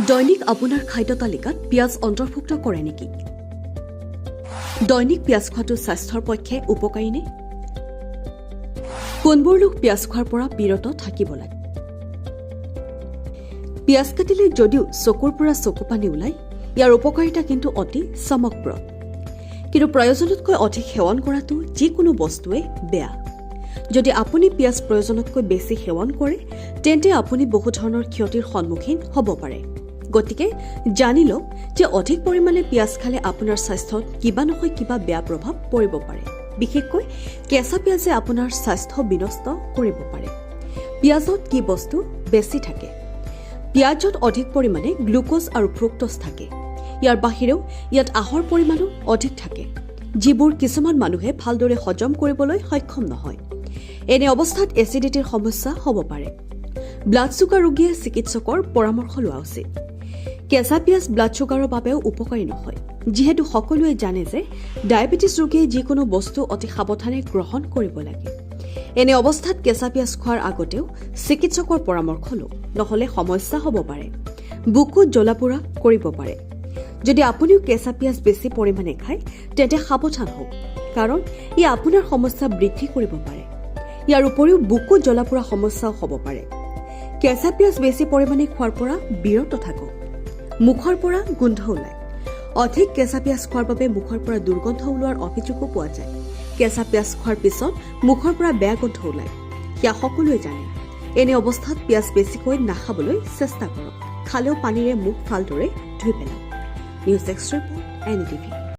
দৈনিক আপোনাৰ খাদ্য তালিকাত পিঁয়াজ অন্তৰ্ভুক্ত কৰে নেকি? দৈনিক পিঁয়াজ খোৱাটো স্বাস্থ্যৰ পক্ষে উপকাৰী নে? কোনবোৰ লোক পিঁয়াজ খোৱাৰ পৰা বিৰত থাকিব লাগে? পিঁয়াজ কাটিলে যদিও চকুৰ পৰা চকু পানী ওলায়, ইয়াৰ উপকাৰিতা কিন্তু অতি চমকপ্ৰদ। কিন্তু প্ৰয়োজনতকৈ অধিক সেৱন কৰাটো যিকোনো বস্তুৱে বেয়া। যদি আপুনি পিঁয়াজ প্ৰয়োজনতকৈ বেছি সেৱন কৰে, তেন্তে আপুনি বহু ধৰণৰ ক্ষতিৰ সন্মুখীন হ'ব পাৰে। গতিকে জানি লওক যে অধিক পৰিমাণে পিঁয়াজ খালে আপোনাৰ স্বাস্থ্যত কিবা নহয় কিবা বেয়া প্ৰভাৱ পৰিব পাৰে। বিশেষকৈ কেঁচা পিঁয়াজে আপোনাৰ স্বাস্থ্য বিনষ্ট কৰিব পাৰে। পিঁয়াজত কি বস্তু বেছি থাকে? পিঁয়াজত অধিক পৰিমাণে গ্লুক'জ আৰু ফ্ৰুক্ট'জ থাকে। ইয়াৰ বাহিৰেও ইয়াত আহৰ পৰিমাণো অধিক থাকে, যিবোৰ কিছুমান মানুহে ভালদৰে হজম কৰিবলৈ সক্ষম নহয়। এনে অৱস্থাত এচিডিটিৰ সমস্যা হ'ব পাৰে। ব্লাড ছুগাৰ ৰোগীয়ে চিকিৎসকৰ পৰামৰ্শ লোৱা উচিত। কেঁচা পিঁয়াজ ব্লাড ছুগাৰৰ বাবেও উপকাৰী নহয়, যিহেতু সকলোৱে জানে যে ডায়েবেটিছ ৰোগীয়ে যিকোনো বস্তু অতি সাৱধানে গ্ৰহণ কৰিব লাগে। এনে অৱস্থাত কেঁচা পিঁয়াজ খোৱাৰ আগতেও চিকিৎসকৰ পৰামৰ্শ লওক, নহ'লে সমস্যা হ'ব পাৰে। বুকুত জ্বলা-পোৰা কৰিব পাৰে। যদি আপুনিও কেঁচা পিঁয়াজ বেছি পৰিমাণে খায়, তেন্তে সাৱধান হওক, কাৰণ ই আপোনাৰ সমস্যা বৃদ্ধি কৰিব পাৰে। ইয়াৰ উপৰিও বুকুত জ্বলা-পোৰা সমস্যাও হ'ব পাৰে। কেঁচা পিঁয়াজ বেছি পৰিমাণে খোৱাৰ পৰা বিৰত থাকক। মুখৰ পৰা গোন্ধ ওলায়। অধিক কেঁচা পিঁয়াজ খোৱাৰ বাবে মুখৰ পৰা দুৰ্গন্ধ ওলোৱাৰ অভিযোগো পোৱা যায়। কেঁচা পিঁয়াজ খোৱাৰ পিছত মুখৰ পৰা বেয়া গোন্ধ ওলায়, সেয়া সকলোৱে জানে। এনে অৱস্থাত পিঁয়াজ বেছিকৈ নাখাবলৈ চেষ্টা কৰক। খালেও পানীৰে মুখ ভালদৰে ধুই পেলাওক। News extra report, NDTV।